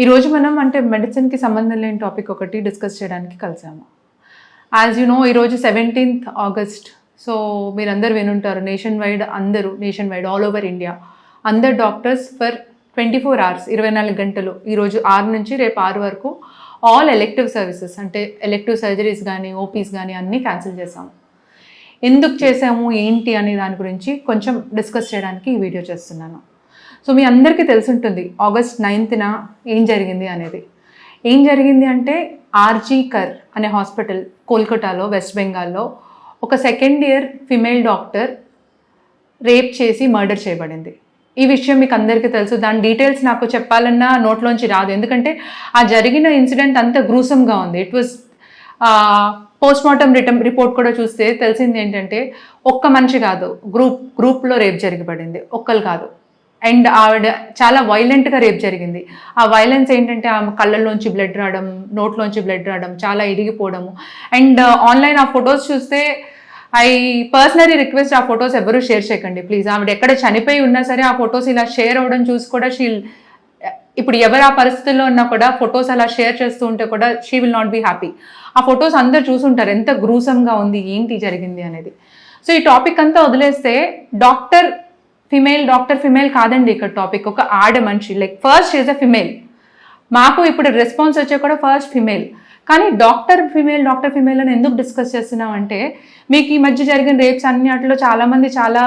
ఈరోజు మనం అంటే మెడిసిన్కి సంబంధం లేని టాపిక్ ఒకటి డిస్కస్ చేయడానికి కలిసాము. యాజ్ యూ నో, ఈరోజు 17th ఆగస్ట్. సో మీరందరూ వినుంటారు, nationwide all over India అందరు డాక్టర్స్ ఫర్ 24 hours 24 గంటలు ఈరోజు 6 నుంచి రేపు 6 వరకు ఆల్ ఎలెక్టివ్ సర్వీసెస్ అంటే ఎలెక్టివ్ సర్జరీస్ కానీ ఓపీస్ కానీ అన్నీ క్యాన్సిల్ చేసాము. ఎందుకు చేసాము ఏంటి అనే దాని గురించి కొంచెం డిస్కస్ చేయడానికి ఈ వీడియో చేస్తున్నాను. సో మీ అందరికీ తెలుసుంటుంది ఆగస్ట్ 9th ఏం జరిగింది అనేది. ఏం జరిగింది అంటే ఆర్జీ కర్ అనే హాస్పిటల్ కోల్కతాలో వెస్ట్ బెంగాల్లో ఒక second year female doctor rape చేసి మర్డర్ చేయబడింది. ఈ విషయం మీకు అందరికీ తెలుసు. దాని డీటెయిల్స్ నాకు చెప్పాలన్నా నోట్లోంచి రాదు, ఎందుకంటే ఆ జరిగిన ఇన్సిడెంట్ అంత గ్రూసంగా ఉంది. ఇట్ వాజ్ పోస్ట్మార్టం రిపోర్ట్ కూడా చూస్తే తెలిసింది ఏంటంటే ఒక్క మనిషి కాదు, గ్రూప్లో రేప్ జరిగిపడింది, ఒక్కరు కాదు. అండ్ ఆవిడ చాలా వైలెంట్గా రేప్ జరిగింది. ఆ వైలెన్స్ ఏంటంటే ఆమె కళ్ళల్లోంచి బ్లడ్ రావడం, నోట్లోంచి బ్లడ్ రావడం, చాలా ఇరిగిపోవడము. అండ్ ఆన్లైన్ ఆ ఫొటోస్ చూస్తే ఐ పర్సనలీ రిక్వెస్ట్ ఆ ఫొటోస్ ఎవరూ షేర్ చేయకండి ప్లీజ్. ఆవిడ ఎక్కడ చనిపోయి ఉన్నా సరే ఆ ఫొటోస్ ఇలా షేర్ అవ్వడం చూసి కూడా ఇప్పుడు ఎవరు ఆ పరిస్థితుల్లో ఉన్నా కూడా ఫొటోస్ అలా షేర్ చేస్తూ ఉంటే కూడా she will not be happy. ఆ ఫొటోస్ అందరు చూసుంటారు ఎంత గ్రూసంగా ఉంది, ఏంటి జరిగింది అనేది. సో ఈ టాపిక్ అంతా వదిలేస్తే డాక్టర్ ఫిమేల్ కాదండి ఇక్కడ టాపిక్. ఒక ఆడ మనిషి, like first is a female. మాకు ఇప్పుడు రెస్పాన్స్ వచ్చే కూడా ఫస్ట్ ఫిమేల్. కానీ డాక్టర్ ఫిమేల్ అని ఎందుకు డిస్కస్ చేస్తున్నాం అంటే, మీకు ఈ మధ్య జరిగిన రేప్స్ అన్ని వాటిలో చాలామంది చాలా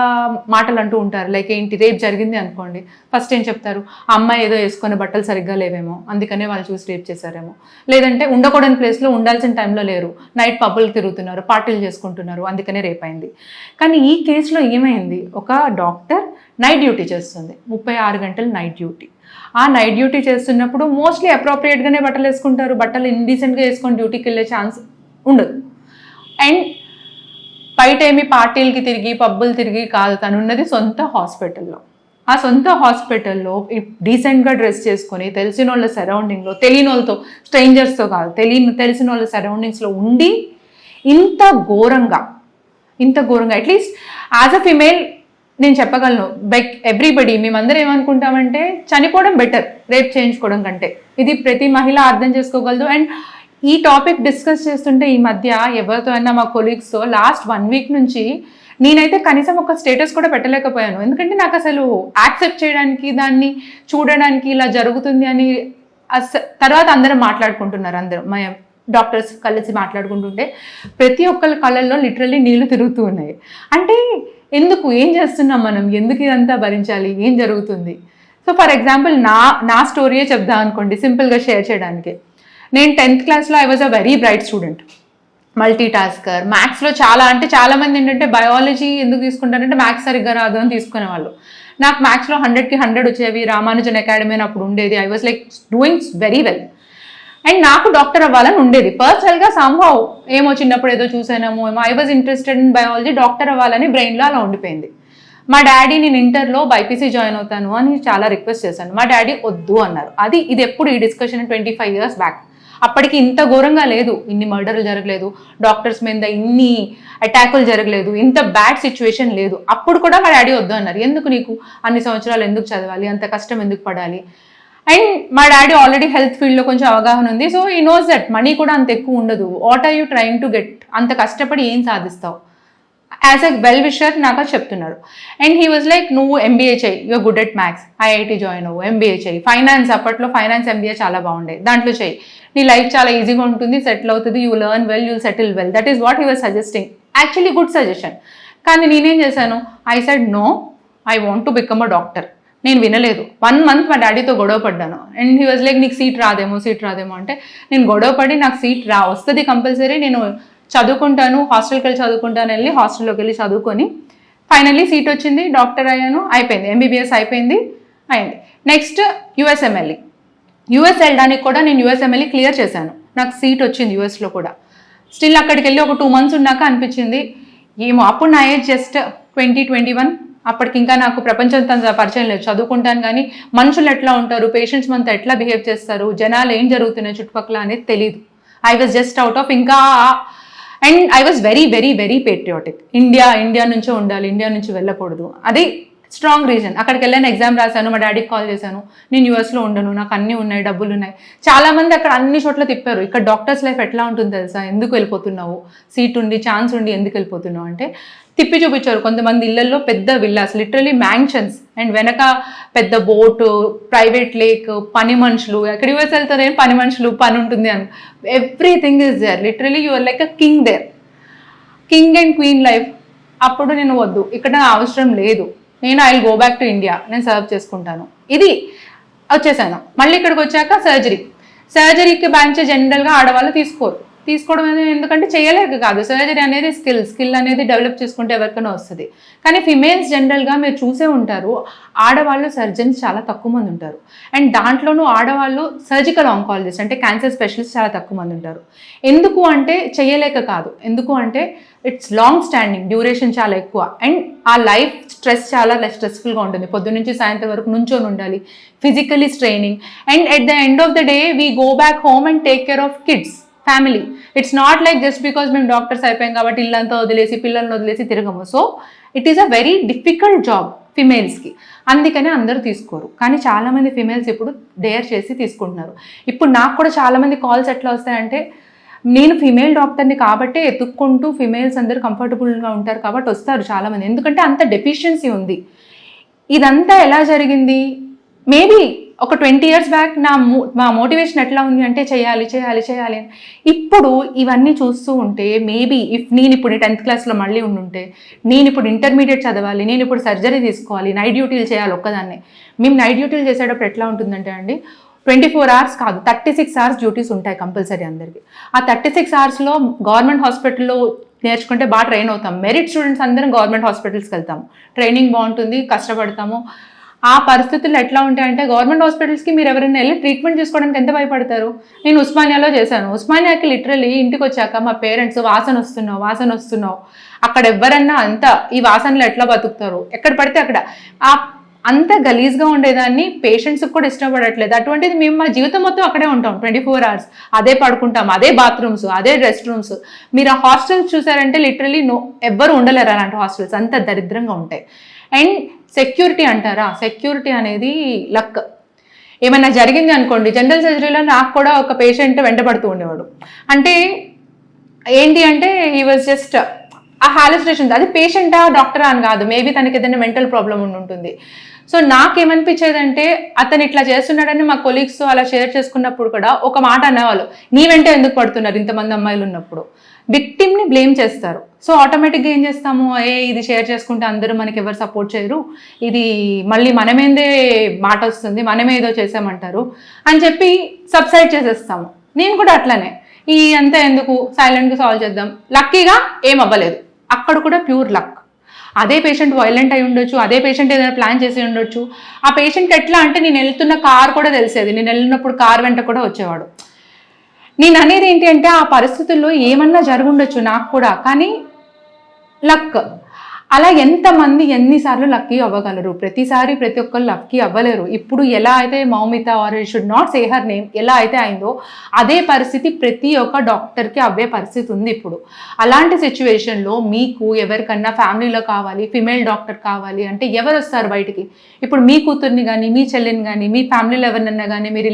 మాటలు అంటూ ఉంటారు. లైక్ ఏంటి, రేప్ జరిగింది అనుకోండి, ఫస్ట్ ఏం చెప్తారు, ఆ అమ్మాయి ఏదో వేసుకునే బట్టలు సరిగ్గా లేవేమో అందుకనే వాళ్ళు చూసి రేప్ చేశారేమో, లేదంటే ఉండకూడని ప్లేస్లో ఉండాల్సిన టైంలో లేరు, నైట్ పబ్బులు తిరుగుతున్నారు, పార్టీలు చేసుకుంటున్నారు అందుకనే రేప్ అయింది. కానీ ఈ కేసులో ఏమైంది, ఒక డాక్టర్ నైట్ డ్యూటీ చేస్తుంది, 36 గంటలు నైట్ డ్యూటీ. ఆ నైట్ డ్యూటీ చేస్తున్నప్పుడు మోస్ట్లీ అప్రోప్రియేట్గానే బట్టలు వేసుకుంటారు, బట్టలు ఇండీసెంట్గా వేసుకొని డ్యూటీకి వెళ్ళే ఛాన్స్ ఉండదు. అండ్ బయట ఏమి పార్టీలకి తిరిగి పబ్బులు తిరిగి కాదు, తను ఉన్నది సొంత హాస్పిటల్లో. ఆ సొంత హాస్పిటల్లో డీసెంట్గా డ్రెస్ చేసుకొని తెలిసిన వాళ్ళ సరౌండింగ్లో, తెలియని వాళ్ళతో, స్ట్రేంజర్స్తో కాదు, తెలిసిన వాళ్ళ సరౌండింగ్స్లో ఉండి ఇంత ఘోరంగా అట్లీస్ట్ యాజ్ అ ఫిమేల్ నేను చెప్పగలను, బైక్ ఎవ్రీబడి మేమందరం ఏమనుకుంటామంటే చనిపోవడం బెటర్ రేప్ చేయించుకోవడం కంటే. ఇది ప్రతి మహిళ అర్థం చేసుకోగలదు. అండ్ ఈ టాపిక్ డిస్కస్ చేస్తుంటే ఈ మధ్య ఎవరితో అయినా మా కొలీగ్స్తో లాస్ట్ 1 week నుంచి నేనైతే కనీసం ఒక స్టేటస్ కూడా పెట్టలేకపోయాను. ఎందుకంటే నాకు అసలు యాక్సెప్ట్ చేయడానికి, దాన్ని చూడడానికి ఇలా జరుగుతుంది అని తర్వాత అందరం మాట్లాడుకుంటున్నారు. అందరం మా డాక్టర్స్ కలిసి మాట్లాడుకుంటుంటే ప్రతి ఒక్కరి కళ్ళల్లో లిటరల్లీ నీళ్లు తిరుగుతూ ఉన్నాయి. అంటే ఎందుకు, ఏం చేస్తున్నాం మనం, ఎందుకు ఇదంతా భరించాలి, ఏం జరుగుతుంది? సో ఫర్ ఎగ్జాంపుల్ నా స్టోరీయే చెప్దాం అనుకోండి, సింపుల్గా షేర్ చేయడానికి. నేను 10th క్లాస్లో I was a very bright student, multi tasker. మ్యాథ్స్లో చాలామంది ఏంటంటే బయాలజీ ఎందుకు తీసుకుంటారంటే మ్యాథ్స్ సరిగ్గా రాదు అని తీసుకునేవాళ్ళు. నాకు మ్యాథ్స్లో 100కి 100 వచ్చేవి. రామానుజన్ అకాడమీ అని అప్పుడు ఉండేది. I was like doing very well. And నాకు డాక్టర్ అవ్వాలని ఉండేది పర్సనల్గా. సంహౌ ఏమో చిన్నప్పుడు ఏదో చూసానేమో I was interested in biology, doctor అవ్వాలని బ్రెయిన్లో అలా ఉండిపోయింది. మా డాడీ నేను ఇంటర్లో బైపీసీ జాయిన్ అవుతాను అని చాలా రిక్వెస్ట్ చేశాను. మా డాడీ వద్దు అన్నారు. ఇది ఎప్పుడు ఈ డిస్కషన్ 25 years బ్యాక్. అప్పటికి ఇంత ఘోరంగా లేదు, ఇన్ని మర్డర్లు జరగలేదు, డాక్టర్స్ మీద ఇన్ని అటాకులు జరగలేదు, ఇంత బ్యాడ్ సిచ్యువేషన్ లేదు. అప్పుడు కూడా మా డాడీ వద్దు అన్నారు. ఎందుకు నీకు అన్ని సంవత్సరాలు ఎందుకు చదవాలి, అంత కష్టం ఎందుకు పడాలి? అండ్ మా డాడీ ఆల్రెడీ హెల్త్ ఫీల్డ్లో కొంచెం అవగాహన ఉంది. సో ఈ నోస్ దట్ మనీ కూడా అంత ఎక్కువ ఉండదు. What are you trying to get, అంత కష్టపడి ఏం సాధిస్తావు? యాజ్ ఎ వెల్ విషర్ నాకు చెప్తున్నారు. అండ్ హీ వాజ్ లైక్, నువ్వు ఎంబీఏ చేయి, you're good at maths, IIT join అవ్వు, ఎంబీఏ చేయి, ఫైనాన్స్, అప్పట్లో ఫైనాన్స్ ఎంబీఏ చాలా బాగుండేది, దాంట్లో చేయి, నీ లైఫ్ చాలా ఈజీగా ఉంటుంది, సెటిల్ అవుతుంది, you learn well, you settle well. That is what he was suggesting. Actually good suggestion. కానీ నేనేం చేశాను, I said no, I want to become a doctor. నేను వినలేదు. 1 month మా డాడీతో గొడవ పడ్డాను. అండ్ హీ వాజ్ లైక్, నీకు సీట్ రాదేమో అంటే నేను గొడవ పడి నాకు సీట్ వస్తుంది కంపల్సరీ, నేను చదువుకుంటాను, హాస్టల్కి వెళ్ళి చదువుకుంటాను, వెళ్ళి హాస్టల్లోకి వెళ్ళి చదువుకొని ఫైనల్లీ సీట్ వచ్చింది, డాక్టర్ అయ్యాను, అయిపోయింది, ఎంబీబీఎస్ అయింది. నెక్స్ట్ యూఎస్ఎంఎల్ఈ వెళ్ళడానికి కూడా నేను యూఎస్ఎంఎల్ఈ క్లియర్ చేశాను, నాకు సీట్ వచ్చింది యూఎస్లో కూడా. స్టిల్ అక్కడికి వెళ్ళి ఒక 2 months ఉన్నాక అనిపించింది ఏమో, అప్పుడు నా ఏజ్ జస్ట్ 20-21. అప్పటికి ఇంకా నాకు ప్రపంచంతో పరిచయం లేదు. చదువుకుంటాను కానీ మనుషులు ఎట్లా ఉంటారు, పేషెంట్స్ మనతో ఎట్లా బిహేవ్ చేస్తారు, జనాలు ఏం జరుగుతున్నాయి చుట్టుపక్కల అనేది తెలియదు. I was just out of ఇంకా. And I was very very very patriotic. India నుంచే ఉండాలి, ఇండియా నుంచి వెళ్ళకూడదు. అది స్ట్రాంగ్ రీజన్. అక్కడికి వెళ్ళాను, ఎగ్జామ్ రాశాను, మా డాడీకి కాల్ చేశాను, నేను యూఎస్లో ఉండను, నాకు అన్నీ ఉన్నాయి, డబ్బులు ఉన్నాయి. చాలామంది అక్కడ అన్ని చోట్ల తిప్పారు. ఇక్కడ డాక్టర్స్ లైఫ్ ఎట్లా ఉంటుంది తెలుసా, ఎందుకు వెళ్ళిపోతున్నావు, సీట్ ఉండి ఛాన్స్ ఉండి ఎందుకు వెళ్ళిపోతున్నావు అంటే తిప్పి చూపించారు. కొంతమంది ఇళ్లలో పెద్ద విల్లాస్, లిటరలీ మ్యాన్షన్స్, అండ్ వెనక పెద్ద బోటు, ప్రైవేట్ లేక్, పని మనుషులు. ఎక్కడ యూఎస్ వెళ్తారు, ఏం పని మనుషులు, పని ఉంటుంది అని, everything is there. Literally you're like a king there, king and queen life. అప్పుడు నేను వద్దు, ఇక్కడ అవసరం లేదు, నేను I will go back to India, నేను సర్వ్ చేసుకుంటాను, ఇది వచ్చేసాను. మళ్ళీ ఇక్కడికి వచ్చాక సర్జరీకి బ్యాంచ్ జనరల్గా ఆడవాళ్ళు తీసుకోవడం అనేది, ఎందుకంటే చేయలేక కాదు, సర్జరీ అనేది స్కిల్ అనేది డెవలప్ చేసుకుంటే ఎవరికైనా వస్తుంది. కానీ ఫిమేల్స్ జనరల్గా మీరు చూసే ఉంటారు, ఆడవాళ్ళు సర్జన్స్ చాలా తక్కువ మంది ఉంటారు. అండ్ దాంట్లోనూ ఆడవాళ్ళు సర్జికల్ ఆంకాలజిస్ట్ అంటే క్యాన్సర్ స్పెషలిస్ట్ చాలా తక్కువ మంది ఉంటారు. ఎందుకు అంటే చేయలేక కాదు, ఎందుకు అంటే ఇట్స్ లాంగ్ స్టాండింగ్, డ్యూరేషన్ చాలా ఎక్కువ, అండ్ ఆ లైఫ్ స్ట్రెస్ చాలా స్ట్రెస్ఫుల్గా ఉంటుంది. పొద్దున్న నుంచి సాయంత్రం వరకు నుంచొని ఉండాలి, physically straining, and at the end of the day we go back home and take care of kids, family. It's not like just because మేము డాక్టర్స్ అయిపోయాం కాబట్టి ఇల్లంతా వదిలేసి పిల్లల్ని వదిలేసి తిరగము. So it is a very difficult job ఫిమేల్స్కి, అందుకనే అందరూ తీసుకోరు. కానీ చాలామంది ఫిమేల్స్ ఇప్పుడు డేర్ చేసి తీసుకుంటున్నారు. ఇప్పుడు నాకు కూడా చాలామంది కాల్స్ ఎట్లా వస్తాయంటే, నేను ఫిమేల్ డాక్టర్ని కాబట్టి ఎత్తుక్కుంటూ ఫిమేల్స్ అందరూ కంఫర్టబుల్గా ఉంటారు కాబట్టి వస్తారు చాలామంది, ఎందుకంటే అంత డెఫిషియన్సీ ఉంది. ఇదంతా ఎలా జరిగింది, మేబీ ఒక 20 years బ్యాక్ మా మోటివేషన్ ఎట్లా ఉంది అంటే చేయాలి చేయాలి చేయాలి అని. ఇప్పుడు ఇవన్నీ చూస్తూ ఉంటే మేబీ నేను ఇప్పుడు 10th క్లాస్లో మళ్ళీ ఉండుంటే, నేను ఇప్పుడు ఇంటర్మీడియట్ చదవాలి, నేను ఇప్పుడు సర్జరీ తీసుకోవాలి, నైట్ డ్యూటీలు చేయాలి ఒక్కదాన్నే. మేము నైట్ డ్యూటీలు చేసేటప్పుడు ఎట్లా ఉంటుందంటే అండి, 24 hours కాదు, 36 hours డ్యూటీస్ ఉంటాయి కంపల్సరీ అందరికీ. ఆ 36 hoursలో గవర్నమెంట్ హాస్పిటల్లో నేర్చుకుంటే బాగా ట్రైన్ అవుతాం. మెరిట్ స్టూడెంట్స్ అందరం గవర్నమెంట్ హాస్పిటల్స్కి వెళ్తాము, ట్రైనింగ్ బాగుంటుంది, కష్టపడతాము. ఆ పరిస్థితులు ఎట్లా ఉంటాయంటే, గవర్నమెంట్ హాస్పిటల్స్కి మీరు ఎవరైనా వెళ్ళి ట్రీట్మెంట్ చేసుకోవడానికి ఎంత భయపడతారు. నేను ఉస్మానియాలో చేశాను. ఉస్మానియాకి లిటరలీ ఇంటికి వచ్చాక మా పేరెంట్స్ వాసన వస్తున్నావు, అక్కడ ఎవరన్నా అంతా ఈ వాసనలు ఎట్లా బతుకుతారు, ఎక్కడ పడితే అక్కడ అంత గలీజ్గా ఉండేదాన్ని, పేషెంట్స్కి కూడా ఇష్టపడట్లేదు. అటువంటిది మేము మా జీవితం మొత్తం అక్కడే ఉంటాం, 24 hours అదే పడుకుంటాం, అదే బాత్రూమ్స్, అదే రెస్ట్ రూమ్స్. మీరు ఆ హాస్టల్స్ చూసారంటే లిటరలీ ఎవ్వరు ఉండలేరు అలాంటి హాస్టల్స్, అంత దరిద్రంగా ఉంటాయి. అండ్ సెక్యూరిటీ అంటారా, సెక్యూరిటీ అనేది లక్. ఏమైనా జరిగింది అనుకోండి, జనరల్ సర్జరీలో నాకు కూడా ఒక పేషెంట్ వెంటబడుతూ ఉండేవాడు. అంటే ఏంటి అంటే హీ వాజ్ జస్ట్ ఆ హాలుసినేషన్, అది పేషెంటా డాక్టరా అని కాదు, మేబీ తనకి ఏదైనా మెంటల్ ప్రాబ్లం ఉంటుంది. సో నాకేమనిపించేదంటే, అతను ఇట్లా చేస్తున్నాడని మా కొలీగ్స్తో అలా షేర్ చేసుకున్నప్పుడు కూడా ఒక మాట అనేవాళ్ళు, నీ వెంటే ఎందుకు పడుతున్నారు ఇంతమంది అమ్మాయిలు ఉన్నప్పుడు. విక్టిమ్ని బ్లేమ్ చేస్తారు. సో ఆటోమేటిక్గా ఏం చేస్తాము, ఇది షేర్ చేసుకుంటే అందరూ మనకి ఎవరు సపోర్ట్ చేయరు, ఇది మళ్ళీ మనమేందే మాట వస్తుంది, మనమే ఏదో చేసామంటారు అని చెప్పి సబ్సైడ్ చేసేస్తాము. నేను కూడా అట్లనే, ఈ అంతా ఎందుకు, సైలెంట్గా సాల్వ్ చేద్దాం. లక్కీగా ఏం అవ్వలేదు, అక్కడ కూడా ప్యూర్ లక్. అదే పేషెంట్ వైలెంట్ అయి ఉండొచ్చు, అదే పేషెంట్ ఏదైనా ప్లాన్ చేసి ఉండొచ్చు. ఆ పేషెంట్ ఎట్లా అంటే, నేను వెళ్తున్న కార్ కూడా తెలిసేది, నేను వెళ్ళినప్పుడు కార్ వెంట కూడా వచ్చేవాడు. నేను అనేది ఏంటి అంటే, ఆ పరిస్థితుల్లో ఏమన్నా జరుగుండొచ్చు నాకు కూడా, కానీ లక్. అలా ఎంతమంది ఎన్నిసార్లు లక్కీ అవ్వగలరు, ప్రతిసారి ప్రతి ఒక్కరు లక్కీ అవ్వలేరు. ఇప్పుడు ఎలా అయితే Moumita, or should not say her name, ఎలా అయితే అయిందో అదే పరిస్థితి ప్రతి ఒక్క డాక్టర్కి అవ్వే పరిస్థితి ఉంది ఇప్పుడు. అలాంటి సిచ్యువేషన్లో మీకు ఎవరికన్నా ఫ్యామిలీలో కావాలి, ఫిమేల్ డాక్టర్ కావాలి అంటే ఎవరు వస్తారు బయటికి? ఇప్పుడు మీ కూతుర్ని కానీ, మీ చెల్లిని కానీ, మీ ఫ్యామిలీలో ఎవరినన్నా కానీ మీరు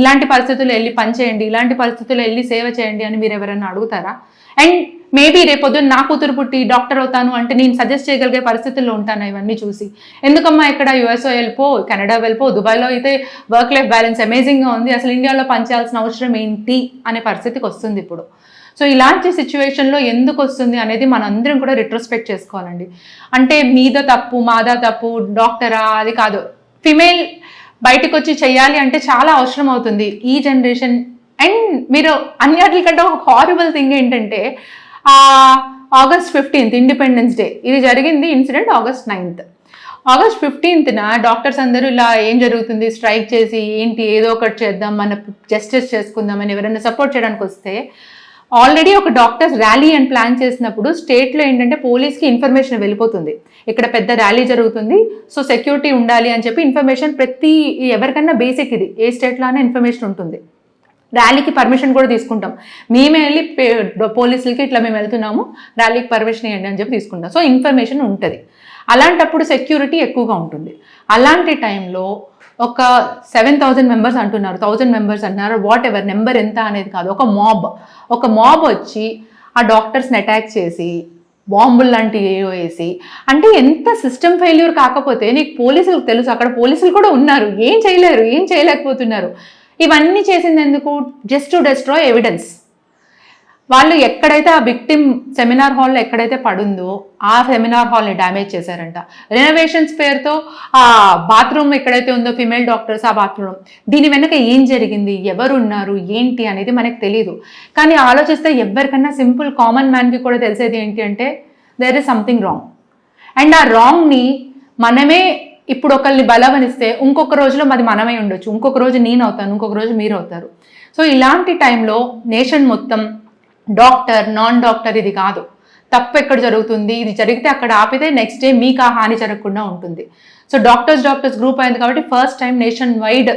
ఇలాంటి పరిస్థితుల్లో వెళ్ళి పని చేయండి, ఇలాంటి పరిస్థితుల్లో వెళ్ళి సేవ చేయండి అని మీరు ఎవరన్నా అడుగుతారా? అండ్ మేబీ రేపొద్దున నా కూతురు పుట్టి డాక్టర్ అవుతాను అంటే నేను సజెస్ట్ చేయగలిగే పరిస్థితుల్లో ఉంటాను ఇవన్నీ చూసి. ఎందుకమ్మా ఇక్కడ యుఎస్ఓ వెళ్ళిపో, కెనడా వెళ్ళిపో, దుబాయ్లో అయితే వర్క్ లైఫ్ బ్యాలెన్స్ అమేజింగ్గా ఉంది, అసలు ఇండియాలో పనిచేయాల్సిన అవసరం ఏంటి అనే పరిస్థితికి వస్తుంది ఇప్పుడు. సో ఇలాంటి సిచ్యువేషన్లో ఎందుకు వస్తుంది అనేది మనందరం కూడా రిట్రోస్పెక్ట్ చేసుకోవాలండి. అంటే మీదో తప్పు, మాదా తప్పు, డాక్టరా అది కాదు. ఫిమేల్ బయటకు వచ్చి చెయ్యాలి అంటే చాలా అవసరం అవుతుంది ఈ జనరేషన్. అండ్ మీరు అన్నిటికంటే ఒక హారబుల్ థింగ్ ఏంటంటే, August 15th ఇండిపెండెన్స్ డే ఇది జరిగింది incident. August 9th August 15th doctors అందరూ ఇలా ఏం జరుగుతుంది స్ట్రైక్ చేసి ఏంటి ఏదో ఒకటి చేద్దాం, మన జస్టిస్ చేసుకుందామని ఎవరైనా సపోర్ట్ చేయడానికి వస్తే, ఆల్రెడీ ఒక డాక్టర్స్ ర్యాలీ అని ప్లాన్ చేసినప్పుడు స్టేట్లో ఏంటంటే పోలీస్కి ఇన్ఫర్మేషన్ వెళ్ళిపోతుంది, ఇక్కడ పెద్ద ర్యాలీ జరుగుతుంది, సో సెక్యూరిటీ ఉండాలి అని చెప్పి ఇన్ఫర్మేషన్ ప్రతి ఎవరికన్నా బేసిక్, ఇది ఏ స్టేట్లోనే ఇన్ఫర్మేషన్ ఉంటుంది. ర్యాలీకి పర్మిషన్ కూడా తీసుకుంటాం, మేమే వెళ్ళి పోలీసులకి ఇట్లా మేము వెళ్తున్నాము ర్యాలీకి పర్మిషన్ ఇవ్వండి అని చెప్పి తీసుకుంటాం. సో ఇన్ఫర్మేషన్ ఉంటుంది. అలాంటప్పుడు సెక్యూరిటీ ఎక్కువగా ఉంటుంది. అలాంటి టైంలో ఒక 7,000 మెంబర్స్ అంటున్నారు, 1,000 మెంబర్స్ అంటున్నారు, వాట్ ఎవర్ నెంబర్ ఎంత అనేది కాదు, ఒక మాబ్ వచ్చి ఆ డాక్టర్స్ని అటాక్ చేసి బాంబులు లాంటివి వేసి, అంటే ఎంత సిస్టమ్ ఫెయిల్యూర్ కాకపోతే నీకు పోలీసులకు తెలుసు, అక్కడ పోలీసులు కూడా ఉన్నారు, ఏం చేయలేకపోతున్నారు. ఇవన్నీ చేసింది ఎందుకు? Just to destroy evidence. వాళ్ళు ఎక్కడైతే ఆ విక్టిమ్ సెమినార్ హాల్లో ఎక్కడైతే పడుందో ఆ సెమినార్ హాల్ని డ్యామేజ్ చేశారంట. రెనోవేషన్స్ పేరుతో ఆ బాత్రూమ్ ఎక్కడైతే ఉందో ఫిమేల్ డాక్టర్స్ ఆ బాత్రూమ్, దీని వెనక ఏం జరిగింది, ఎవరున్నారు, ఏంటి అనేది మనకు తెలియదు. కానీ ఆలోచిస్తే ఎవరికన్నా సింపుల్ కామన్ మ్యాన్కి కూడా తెలిసేది ఏంటి అంటే there is something wrong. And ఆ రాంగ్ని మనమే ఇప్పుడు ఒకరిని బలవనిస్తే ఇంకొక రోజులో అది మనమే ఉండొచ్చు, ఇంకొక రోజు నేను అవుతాను, ఇంకొక రోజు మీరు అవుతారు. సో ఇలాంటి టైంలో నేషన్ మొత్తం డాక్టర్ నాన్ డాక్టర్ ఇది కాదు, తప్పు ఎక్కడ జరుగుతుంది, ఇది జరిగితే అక్కడ ఆపితే నెక్స్ట్ డే మీకు ఆ హాని జరగకుండా ఉంటుంది. సో డాక్టర్స్ గ్రూప్ అయింది కాబట్టి ఫస్ట్ టైం నేషన్ వైడ్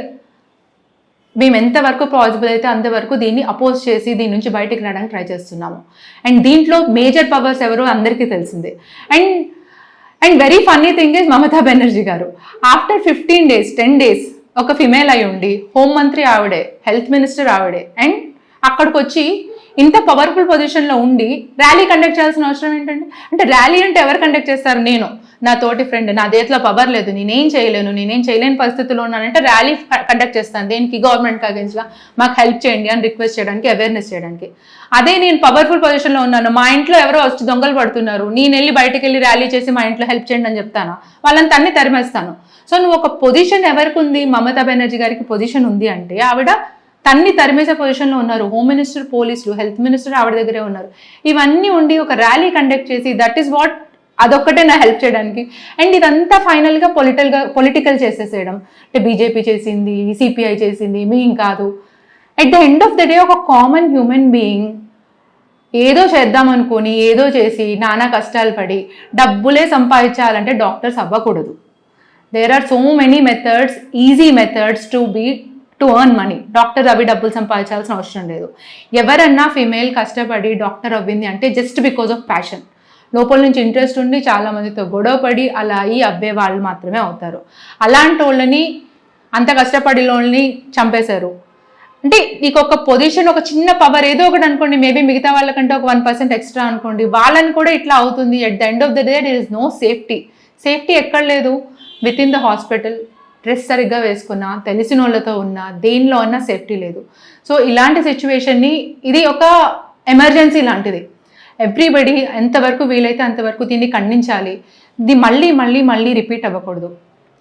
మేము ఎంతవరకు పాసిబుల్ అయితే అంతవరకు దీన్ని అపోజ్ చేసి దీని నుంచి బయటికి రావడానికి ట్రై చేస్తున్నాము. అండ్ దీంట్లో మేజర్ పవర్స్ ఎవరో అందరికీ తెలిసిందే. And very funny thing is Mamata Banerjee గారు ఆఫ్టర్ 15 days 10 days ఒక ఫిమేల్ అయి ఉండి హోంమంత్రి ఆవిడే, హెల్త్ మినిస్టర్ ఆవిడే, అండ్ అక్కడికి వచ్చి ఇంత పవర్ఫుల్ పొజిషన్లో ఉండి ర్యాలీ కండక్ట్ చేయాల్సిన అవసరం ఏంటండి? అంటే ర్యాలీ అంటే ఎవరు కండక్ట్ చేస్తారు? నేను, నా తోటి ఫ్రెండ్, నా దేంట్లో పవర్ లేదు, నేనేం చేయలేని పరిస్థితుల్లో ఉన్నానంటే ర్యాలీ కండక్ట్ చేస్తాను. దేనికి? గవర్నమెంట్కి అగేన్స్ట్గా మాకు హెల్ప్ చేయండి అని రిక్వెస్ట్ చేయడానికి, అవేర్నెస్ చేయడానికి. అదే నేను పవర్ఫుల్ పొజిషన్లో ఉన్నాను, మా ఇంట్లో ఎవరో వచ్చి దొంగలు పడుతున్నారు, నేను వెళ్ళి బయటకు వెళ్ళి ర్యాలీ చేసి మా ఇంట్లో హెల్ప్ చేయండి అని చెప్తాను, వాళ్ళని తన్ని తరిమేస్తాను. సో నువ్వు ఒక పొజిషన్ ఎవరికి ఉంది? మమతా బెనర్జీ గారికి పొజిషన్ ఉంది అంటే ఆవిడ తన్ని తరిమేసే పొజిషన్లో ఉన్నారు. హోమ్ మినిస్టర్, పోలీసులు, హెల్త్ మినిస్టర్ ఆవిడ దగ్గరే ఉన్నారు. ఇవన్నీ ఉండి ఒక ర్యాలీ కండక్ట్ చేసి దట్ ఈస్ వాట్, అదొక్కటే నా హెల్ప్ చేయడానికి. అండ్ ఇదంతా ఫైనల్గా పొలిటికల్ చేసేసేయడం, అంటే బీజేపీ చేసింది, సిపిఐ చేసింది, మేం కాదు. At the end of the day ఒక కామన్ హ్యూమన్ బీయింగ్ ఏదో చేద్దాం అనుకుని ఏదో చేసి నానా కష్టాలు పడి డబ్బులే సంపాదించాలంటే డాక్టర్స్ అవ్వకూడదు. There are so many methods, easy methods to earn money. Doctor అవి డబ్బులు సంపాదించాల్సిన అవసరం లేదు. ఎవరన్నా ఫిమేల్ కష్టపడి డాక్టర్ అవ్వింది అంటే జస్ట్ బికాజ్ ఆఫ్ ప్యాషన్, లోపల నుంచి ఇంట్రెస్ట్ ఉండి చాలా మందితో గొడవపడి అలా అవ్వే వాళ్ళు మాత్రమే అవుతారు. అలాంటి వాళ్ళని, అంత కష్టపడి వాళ్ళని చంపేశారు. అంటే నీకు ఒక పొజిషన్, ఒక చిన్న పవర్ ఏదో ఒకటి అనుకోండి, మేబీ మిగతా వాళ్ళకంటే ఒక 1% ఎక్స్ట్రా అనుకోండి, వాళ్ళని కూడా ఇట్లా అవుతుంది. At the end of the day there is no safety ఎక్కడ లేదు. With in the hospital dress సరిగ్గా వేసుకున్నా, తెలిసిన వాళ్ళతో ఉన్నా, దేనిలో ఉన్నా సేఫ్టీ లేదు. సో ఇలాంటి సిచ్యువేషన్ని, ఇది ఒక ఎమర్జెన్సీ లాంటిది. ఎవ్రీబడి ఎంతవరకు వీలైతే అంతవరకు దీన్ని ఖండించాలి. ఇది మళ్ళీ రిపీట్ అవ్వకూడదు.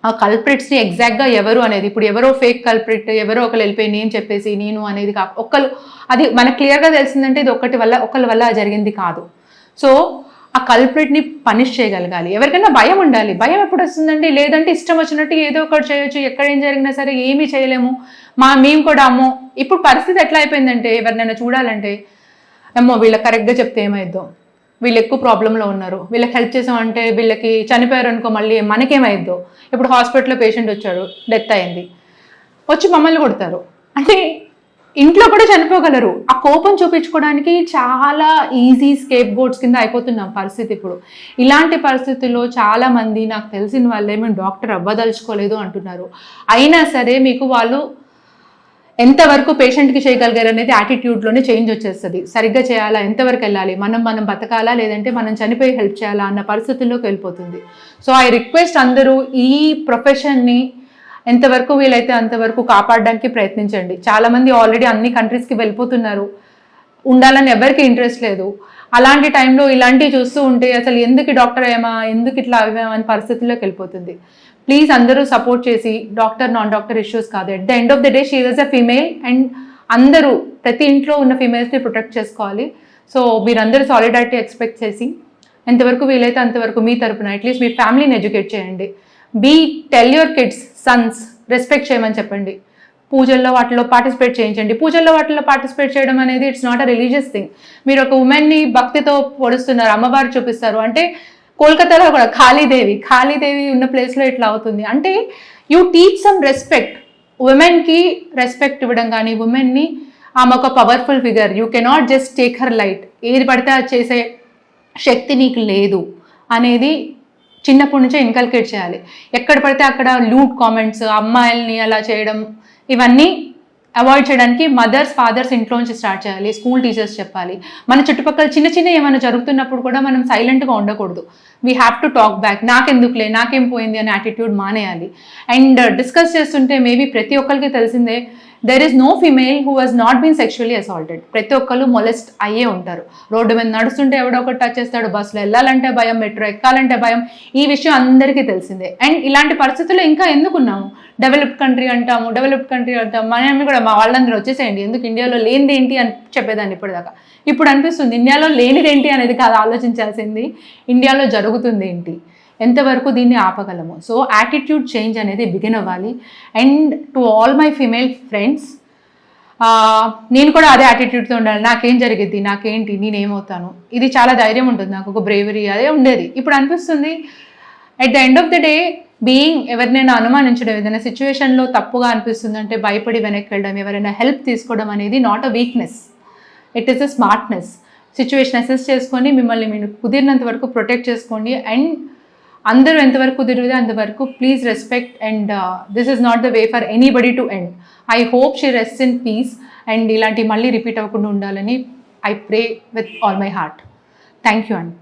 ఆ కల్ప్రిట్స్ని ఎగ్జాక్ట్గా ఎవరు అనేది, ఇప్పుడు ఎవరో ఫేక్ కల్ప్రిట్, ఎవరో ఒకరు వెళ్ళిపోయి నేను చెప్పేసి నేను అనేది అది మనకు క్లియర్గా తెలిసిందంటే ఇది ఒకరి వల్ల జరిగింది కాదు. సో ఆ కల్ప్రిట్ని పనిష్ చేయగలగాలి. ఎవరికైనా భయం ఉండాలి. భయం ఎప్పుడు వస్తుందండి? లేదంటే ఇష్టం వచ్చినట్టు ఏదో ఒకటి చేయొచ్చు, ఎక్కడ ఏం జరిగినా సరే ఏమీ చేయలేము, మేము కూడా అమ్మో. ఇప్పుడు పరిస్థితి ఎట్లా అయిపోయిందంటే ఎవరినైనా చూడాలంటే అమ్మో వీళ్ళకి కరెక్ట్గా చెప్తే ఏమైద్దో, వీళ్ళు ఎక్కువ ప్రాబ్లంలో ఉన్నారు, వీళ్ళకి హెల్ప్ చేసామంటే వీళ్ళకి చనిపోయారు అనుకో మళ్ళీ మనకేమైద్దో. ఇప్పుడు హాస్పిటల్లో పేషెంట్ వచ్చాడు, డెత్ అయింది, వచ్చి మమ్మల్ని కొడతారు అంటే ఇంట్లో కూడా చనిపోగలరు. ఆ కోపం చూపించుకోవడానికి చాలా ఈజీ స్కేప్ బోర్డ్స్ కింద అయిపోతున్నాం పరిస్థితి ఇప్పుడు. ఇలాంటి పరిస్థితుల్లో చాలా మంది నాకు తెలిసిన వాళ్ళే మేము డాక్టర్ అవ్వదలుచుకోలేదు అంటున్నారు. అయినా సరే మీకు వాళ్ళు ఎంతవరకు పేషెంట్కి చేయగలిగారు అనేది యాటిట్యూడ్లోనే చేంజ్ వచ్చేస్తుంది. సరిగ్గా చేయాలా, ఎంతవరకు వెళ్ళాలి, మనం బతకాలా లేదంటే మనం చనిపోయి హెల్ప్ చేయాలా అన్న పరిస్థితుల్లోకి వెళ్ళిపోతుంది. సో ఐ రిక్వెస్ట్ అందరూ ఈ ప్రొఫెషన్ని ఎంతవరకు వీలైతే అంతవరకు కాపాడడానికి ప్రయత్నించండి. చాలామంది ఆల్రెడీ అన్ని కంట్రీస్కి వెళ్ళిపోతున్నారు, ఉండాలని ఎవరికి ఇంట్రెస్ట్ లేదు. అలాంటి టైంలో ఇలాంటివి చూస్తూ ఉంటే అసలు ఎందుకు డాక్టర్ అయ్యామా, ఎందుకు ఇట్లా అవ్వామా అని పరిస్థితుల్లోకి వెళ్ళిపోతుంది. ప్లీజ్ అందరూ సపోర్ట్ చేసి, డాక్టర్ నాన్ డాక్టర్ ఇష్యూస్ కాదు, at the end of the day she was a female and అందరూ ప్రతి ఇంట్లో ఉన్న ఫీమేల్స్ని ప్రొటెక్ట్ చేసుకోవాలి. సో మీరందరూ సాలిడారిటీ ఎక్స్పెక్ట్ చేసి ఎంతవరకు వీలైతే అంతవరకు మీ తరపున అట్లీస్ట్ మీ ఫ్యామిలీని ఎడ్యుకేట్ చేయండి. Tell your kids, Sons respect చేయమని చెప్పండి. పూజల్లో వాటిలో పార్టిసిపేట్ చేయించండి. పూజల్లో వాటిలో పార్టిసిపేట్ చేయడం అనేది it's not a religious thing. మీరు ఒక ఉమెన్ని భక్తితో పొడుస్తున్నారు, అమ్మవారు చూపిస్తారు అంటే కోల్కతాలో కూడా కాళీదేవి ఉన్న ప్లేస్లో ఇట్లా అవుతుంది అంటే యూ టీచ్ సమ్ రెస్పెక్ట్. ఉమెన్కి రెస్పెక్ట్ ఇవ్వడం కానీ, ఉమెన్ని ఆమె ఒక powerful figure, you cannot just take her light, ఏది పడితే అది చేసే శక్తి నీకు లేదు అనేది చిన్నప్పటి నుంచే ఇన్కల్కేట్ చేయాలి. ఎక్కడ పడితే అక్కడ లూట్ కామెంట్స్, అమ్మాయిల్ని అలా చేయడం, ఇవన్నీ అవాయిడ్ చేయడానికి మదర్స్ ఫాదర్స్ ఇంట్లో నుంచి స్టార్ట్ చేయాలి. స్కూల్ టీచర్స్ చెప్పాలి. మన చుట్టుపక్కల చిన్న చిన్న ఏమైనా జరుగుతున్నప్పుడు కూడా మనం సైలెంట్గా ఉండకూడదు. We have to talk back. నాకెందుకులే, నాకేం పోయింది అనే యాటిట్యూడ్ మానేయాలి. అండ్ డిస్కస్ చేస్తుంటే మేబీ ప్రతి ఒక్కరికి తెలిసిందే, there is no female who has not been sexually assaulted. ప్రతి ఒక్కరు మొలెస్ట్ అయ్యే ఉంటారు. రోడ్డు మీద నడుస్తుంటే ఎవడో ఒకటి టచ్ చేస్తాడు, బస్సులో వెళ్ళాలంటే భయం, మెట్రో ఎక్కాలంటే భయం. ఈ విషయం అందరికీ తెలిసిందే. అండ్ ఇలాంటి పరిస్థితుల్లో ఇంకా ఎందుకున్నాము? డెవలప్డ్ కంట్రీ అంటాము. మనం కూడా మా వాళ్ళందరూ వచ్చేసేయండి, ఎందుకు ఇండియాలో లేనిది ఏంటి అని చెప్పేదాన్ని ఇప్పటిదాకా. ఇప్పుడు అనిపిస్తుంది ఇండియాలో లేనిదేంటి అనేది కాదు ఆలోచించాల్సింది, ఇండియాలో జరుగుతుంది ఏంటి, ఎంతవరకు దీన్ని ఆపగలము. సో యాటిట్యూడ్ చేంజ్ అనేది బిగిన్ అవ్వాలి. And to all my female friends, నేను కూడా అదే యాటిట్యూడ్తో ఉండాలి. నాకేం జరిగిద్ది, నాకేంటి, నేనేమవుతాను, ఇది చాలా ధైర్యం ఉంటుంది నాకు, ఒక బ్రేవరీ అదే ఉండేది. ఇప్పుడు అనిపిస్తుంది at the end of the day being, ఎవరినైనా అనుమానించడం, ఏదైనా సిచ్యువేషన్లో తప్పుగా అనిపిస్తుంది అంటే భయపడి వెనక్కి వెళ్ళడం, ఎవరైనా హెల్ప్ తీసుకోవడం అనేది not a weakness, it is a smartness. Situation assess చేసుకొని మిమ్మల్ని మీరు కుదిరినంత వరకు ప్రొటెక్ట్ చేసుకోండి. అండ్ అందరూ ఎంతవరకు కుదిరితే అంతవరకు please respect. And this is not the way for anybody to end. I hope she rest in peace. And ఇలాంటి మళ్ళీ రిపీట్ అవ్వకుండా ఉండాలని I pray with all my heart. Thank you అండి.